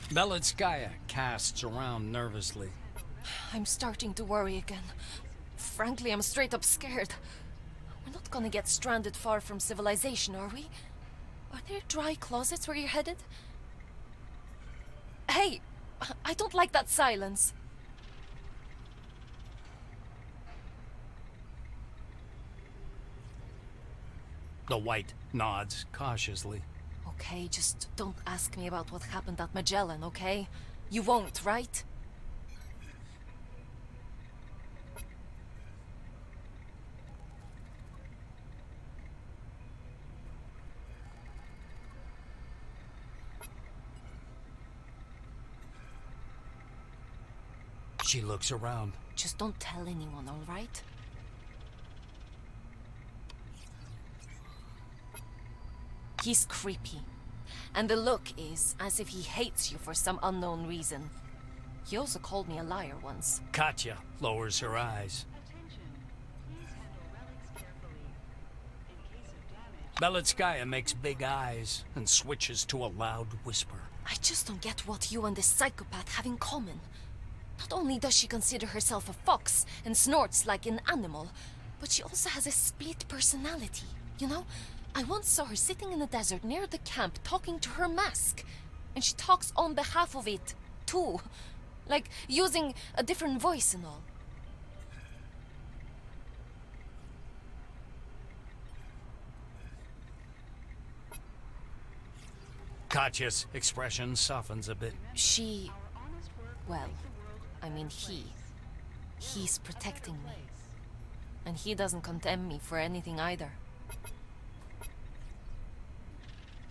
Belitskaya casts around nervously. I'm starting to worry again. Frankly, I'm straight up scared. We're not gonna get stranded far from civilization, are we? Are there dry closets where you're headed? Hey! I don't like that silence. The White nods cautiously. Okay, just don't ask me about what happened at Magellan, okay? You won't, right? She looks around. Just don't tell anyone, all right? He's creepy. And the look is as if he hates you for some unknown reason. He also called me a liar once. Katya lowers her eyes. Belitskaya makes big eyes and switches to a loud whisper. I just don't get what you and this psychopath have in common. Not only does she consider herself a fox and snorts like an animal, but she also has a split personality, you know? I once saw her sitting in the desert near the camp talking to her mask. And she talks on behalf of it, too. Like, using a different voice and all. Katya's expression softens a bit. She... well, I mean he. He's protecting me. And he doesn't condemn me for anything either.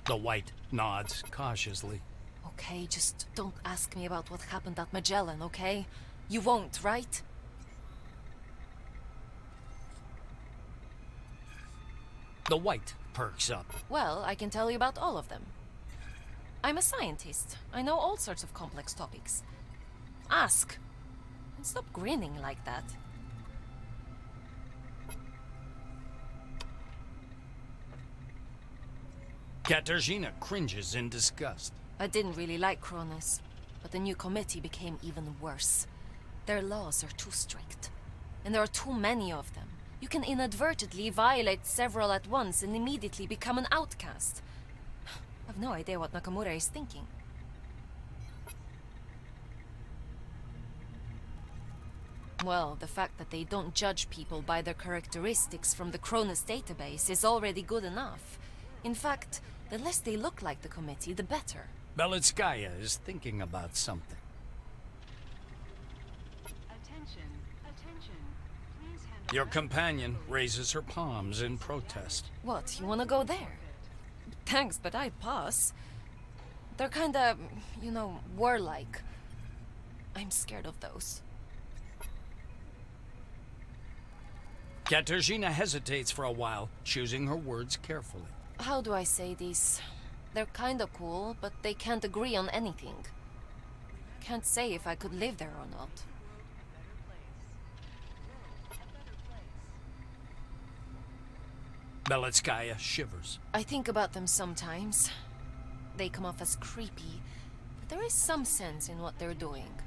The White nods cautiously. Okay, just don't ask me about what happened at Magellan, okay? You won't, right? The White perks up. Well, I can tell you about all of them. I'm a scientist. I know all sorts of complex topics. Ask. And stop grinning like that. Katarzyna cringes in disgust. I didn't really like Cronus, but the new committee became even worse. Their laws are too strict, and there are too many of them. You can inadvertently violate several at once and immediately become an outcast. I've no idea what Nakamura is thinking. Well, the fact that they don't judge people by their characteristics from the Cronus database is already good enough. In fact, the less they look like the committee, the better. Belitskaya is thinking about something. Attention, attention. Please handle Your companion raises her palms in protest. What, you wanna go there? Thanks, but I'd pass. They're kinda, you know, warlike. I'm scared of those. Katarzyna hesitates for a while, choosing her words carefully. How do I say this? They're kinda cool, but they can't agree on anything. Can't say if I could live there or not. Belitskaya shivers. I think about them sometimes. They come off as creepy, but there is some sense in what they're doing.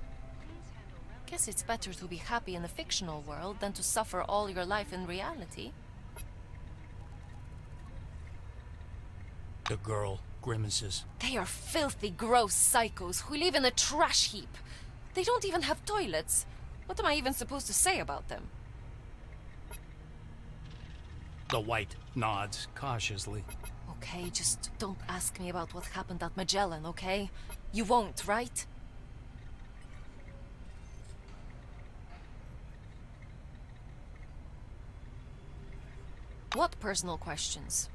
Guess it's better to be happy in a fictional world than to suffer all your life in reality. The girl grimaces. They are filthy, gross psychos who live in a trash heap. They don't even have toilets. What am I even supposed to say about them? The White nods cautiously. Okay, just don't ask me about what happened at Magellan, okay? You won't, right? What personal questions?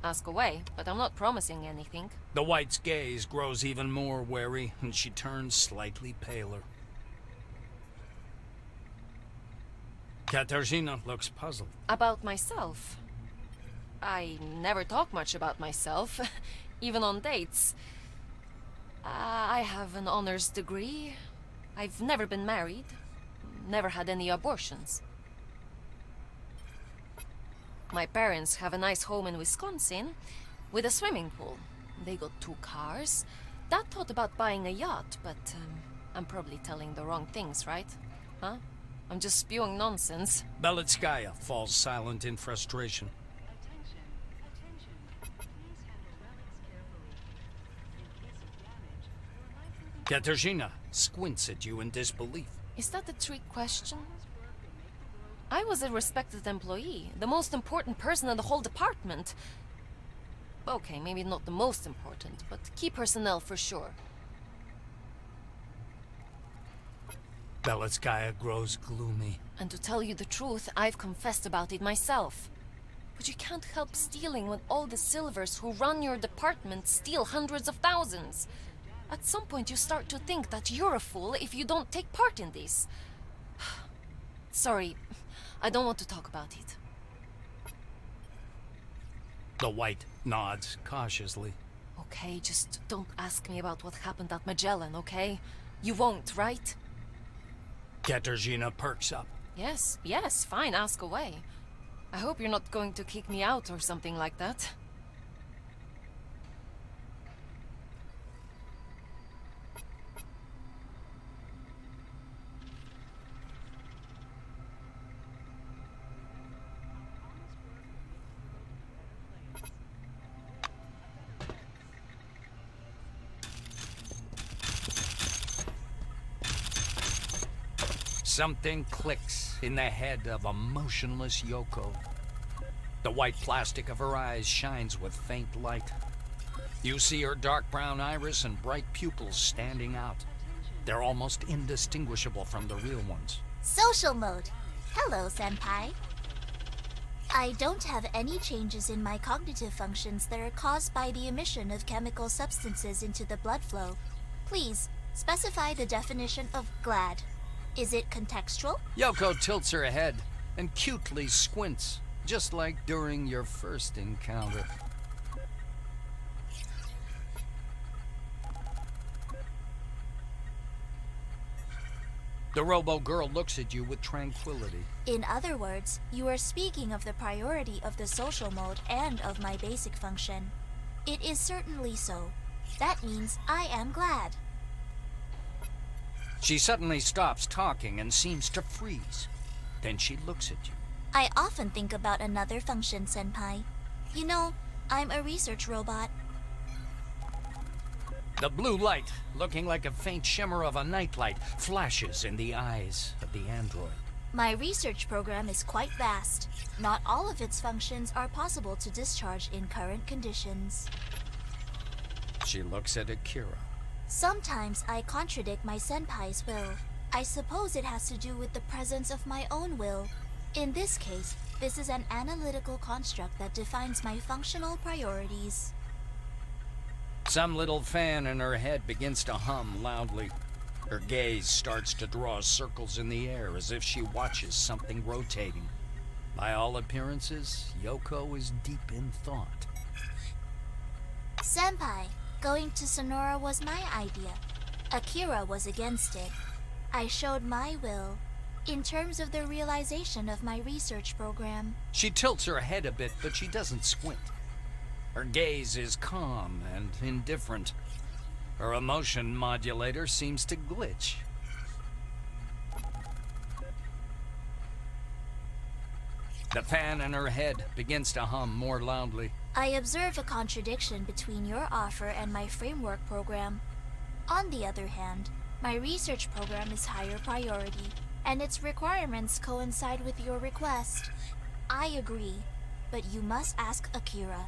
Ask away, but I'm not promising anything. The White's gaze grows even more wary, and she turns slightly paler. Katarzyna looks puzzled. About myself. I never talk much about myself, even on dates. I have an honors degree. I've never been married. Never had any abortions. My parents have a nice home in Wisconsin with a swimming pool. They got 2 cars. Dad thought about buying a yacht, but I'm probably telling the wrong things, right? Huh? I'm just spewing nonsense. Belitskaya falls silent in frustration. Attention, attention. Please handle relics carefully. In case of damage, you're likely to Katarzyna squints at you in disbelief. Is that a trick question? honest work will make the world I was a respected employee, the most important person in the whole department. Okay, maybe not the most important, but key personnel for sure. Belitskaya grows gloomy. And to tell you the truth, I've confessed about it myself. But you can't help stealing when all the silvers who run your department steal hundreds of thousands. At some point you start to think that you're a fool if you don't take part in this. Sorry, I don't want to talk about it. The White nods cautiously. Okay, just don't ask me about what happened at Magellan, okay? You won't, right? Katarzyna perks up. Yes, fine, ask away. I hope you're not going to kick me out or something like that. Something clicks in the head of a motionless Yoko. The white plastic of her eyes shines with faint light. You see her dark brown iris and bright pupils standing out. They're almost indistinguishable from the real ones. Social mode. Hello, Senpai. I don't have any changes in my cognitive functions that are caused by the emission of chemical substances into the blood flow. Please, specify the definition of glad. Is it contextual? Yoko tilts her head and cutely squints, just like during your first encounter. The robo-girl looks at you with tranquility. In other words, you are speaking of the priority of the social mode and of my basic function. It is certainly so. That means I am glad. She suddenly stops talking and seems to freeze. Then she looks at you. I often think about another function, Senpai. You know, I'm a research robot. The blue light, looking like a faint shimmer of a nightlight, flashes in the eyes of the android. My research program is quite vast. Not all of its functions are possible to discharge in current conditions. She looks at Akira. Sometimes I contradict my senpai's will. I suppose it has to do with the presence of my own will. In this case, this is an analytical construct that defines my functional priorities. Some little fan in her head begins to hum loudly. Her gaze starts to draw circles in the air as if she watches something rotating. By all appearances, Yoko is deep in thought. Senpai, going to Sonora was my idea. Akira was against it. I showed my will in terms of the realization of my research program. She tilts her head a bit, but she doesn't squint. Her gaze is calm and indifferent. Her emotion modulator seems to glitch. The fan in her head begins to hum more loudly. I observe a contradiction between your offer and my framework program. On the other hand, my research program is higher priority, and its requirements coincide with your request. I agree, but you must ask Akira.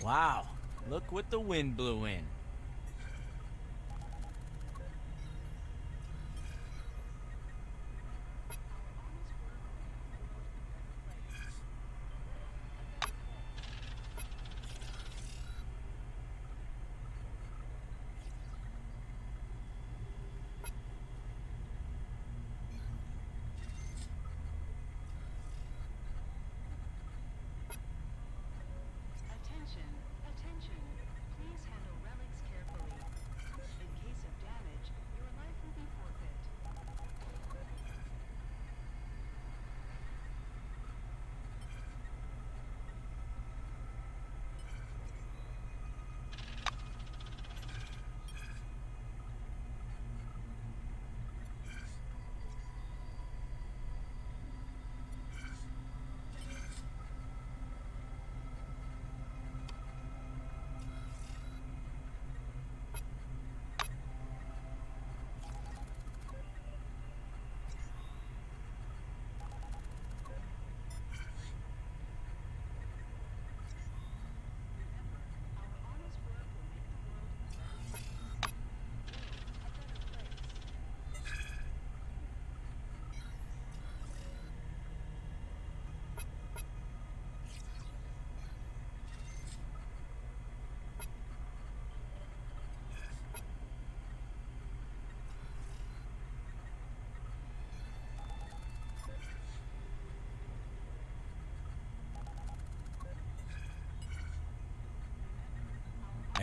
Wow, look what the wind blew in. Attention, attention. Please handle relics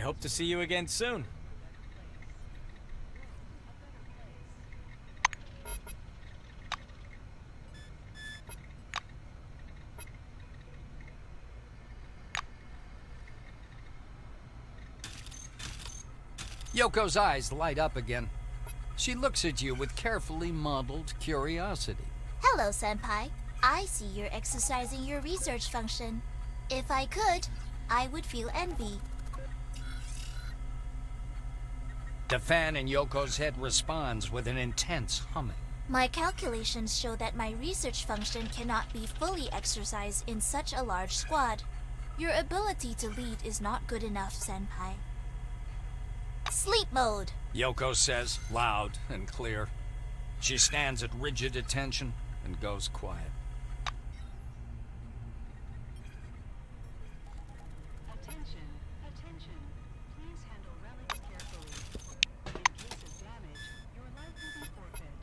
hope to see you again soon. Yoko's eyes light up again. She looks at you with carefully modeled curiosity. Hello, Senpai. I see you're exercising your research function. If I could, I would feel envy. The fan in Yoko's head responds with an intense humming. My calculations show that my research function cannot be fully exercised in such a large squad. Your ability to lead is not good enough, Senpai. Sleep mode! Yoko says, loud and clear. She stands at rigid attention and goes quiet. Attention, attention. Please handle relics carefully. In case of damage, your life will be forfeit.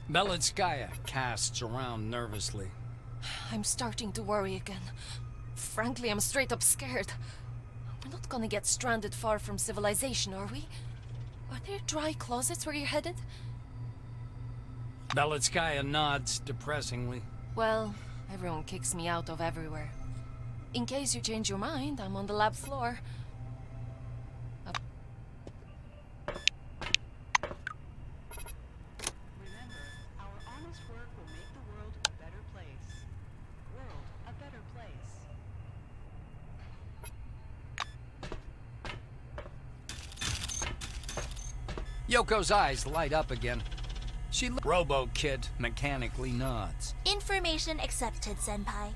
Belitskaya casts around nervously. I'm starting to worry again. Frankly, I'm straight up scared. We're not gonna get stranded far from civilization, are we? Are there dry closets where you're headed? Belitskaya nods depressingly. Well, everyone kicks me out of everywhere. In case you change your mind, I'm on the lab floor. Remember, our honest work will make the world a better place. World a better place. Yoko's eyes light up again. Robo Kid mechanically nods. Information accepted, Senpai.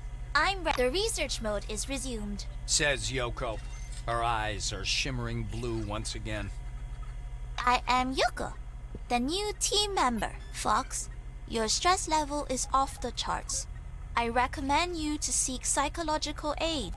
The research mode is resumed. Says Yoko. Her eyes are shimmering blue once again. I am Yoko, the new team member. Fox, your stress level is off the charts. I recommend you to seek psychological aid.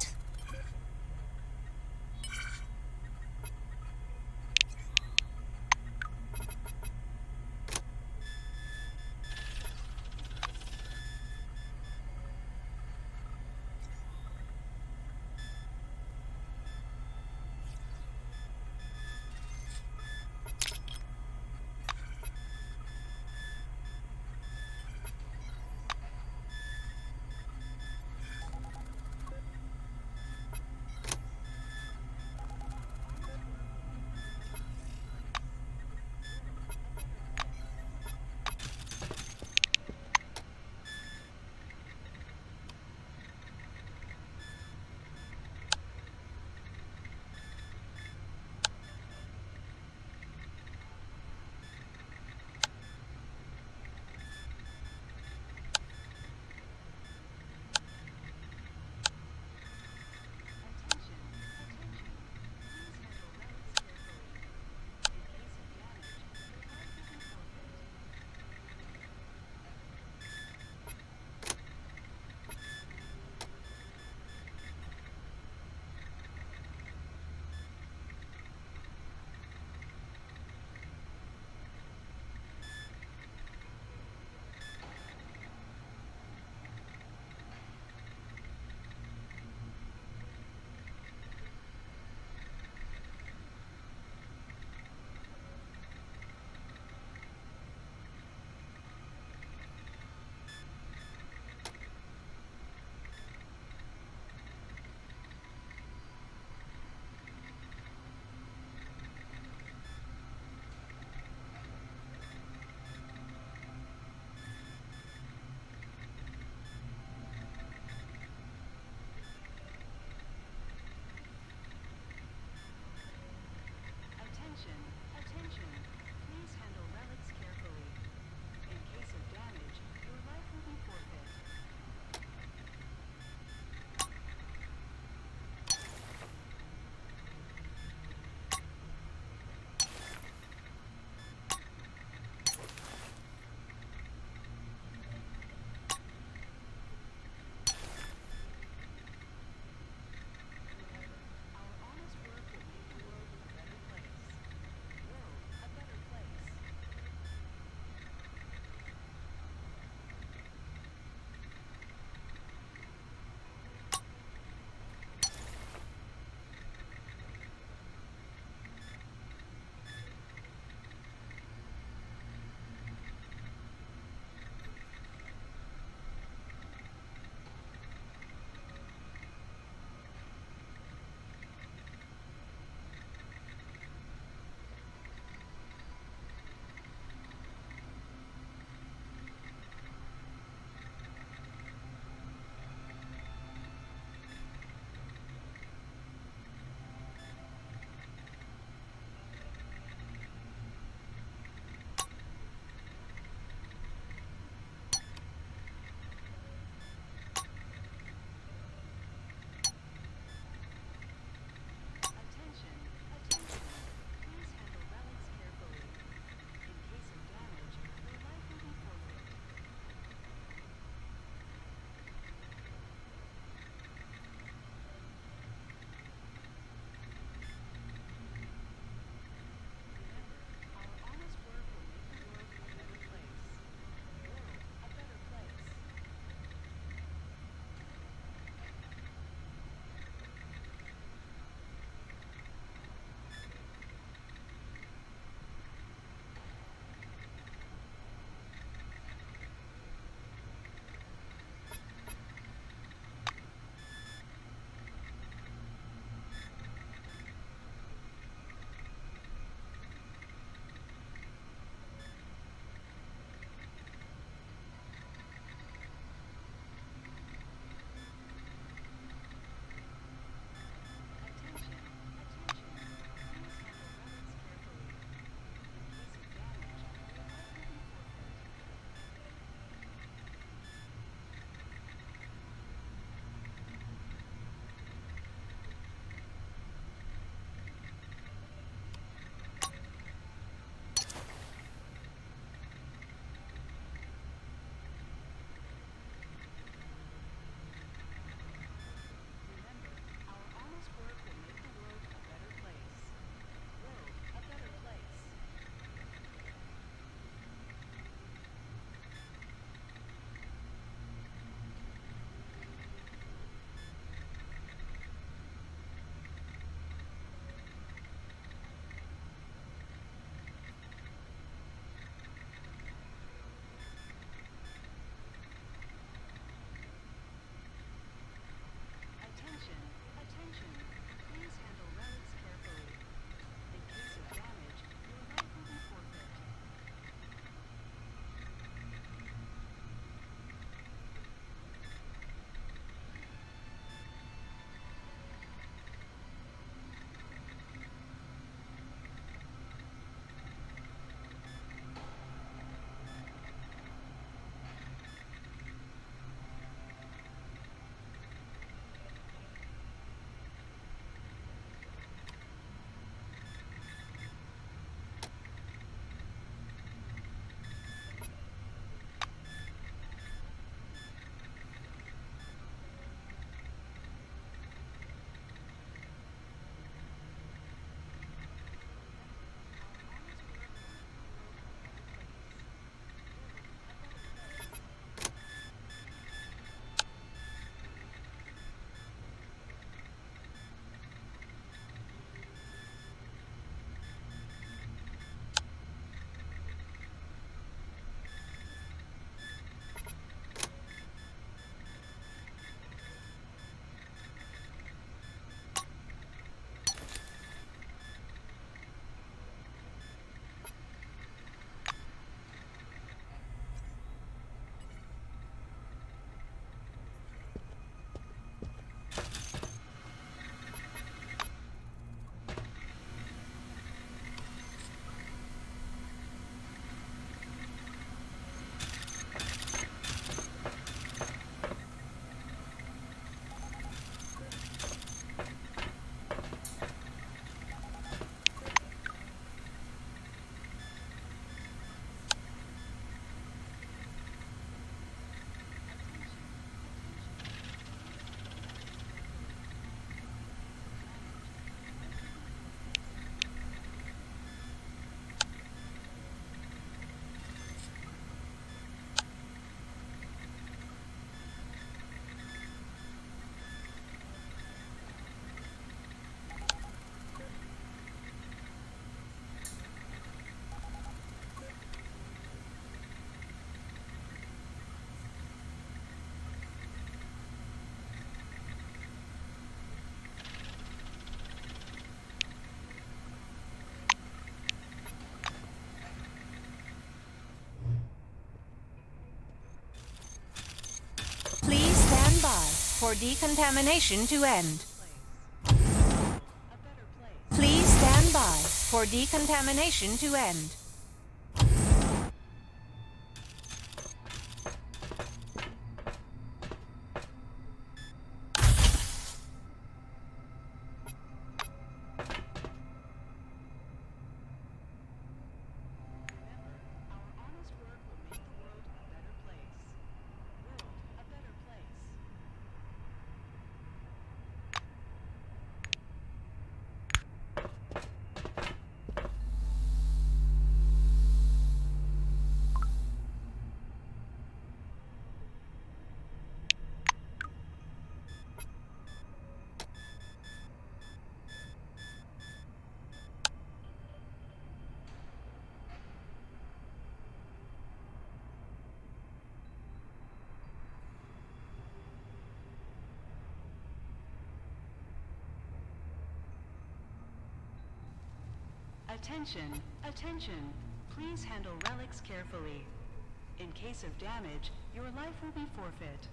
for decontamination to end. A better place. Please stand by for decontamination to end. Our honest work will make the world a better place. World a better place. Attention, attention. Please handle relics carefully. In case of damage, your life will be forfeit.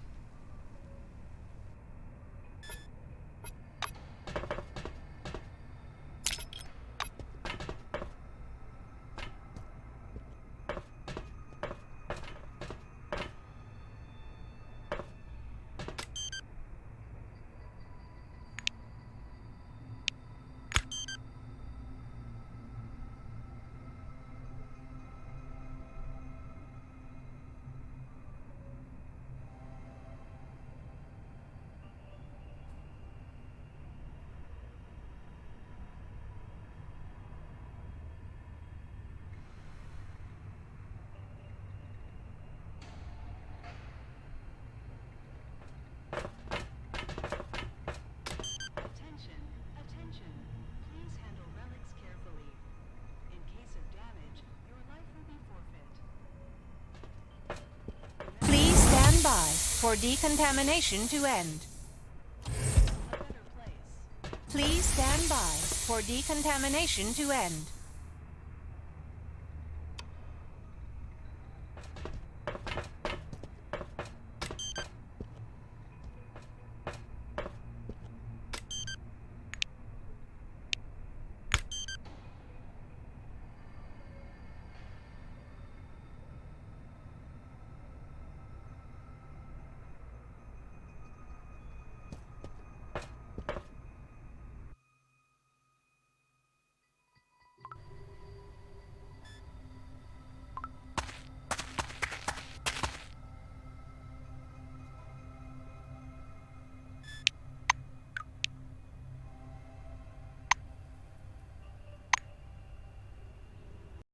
Attention, attention. Please handle relics carefully. In case of damage, your life will be forfeit. Please stand by for decontamination to end. A better place. Please stand by for decontamination to end.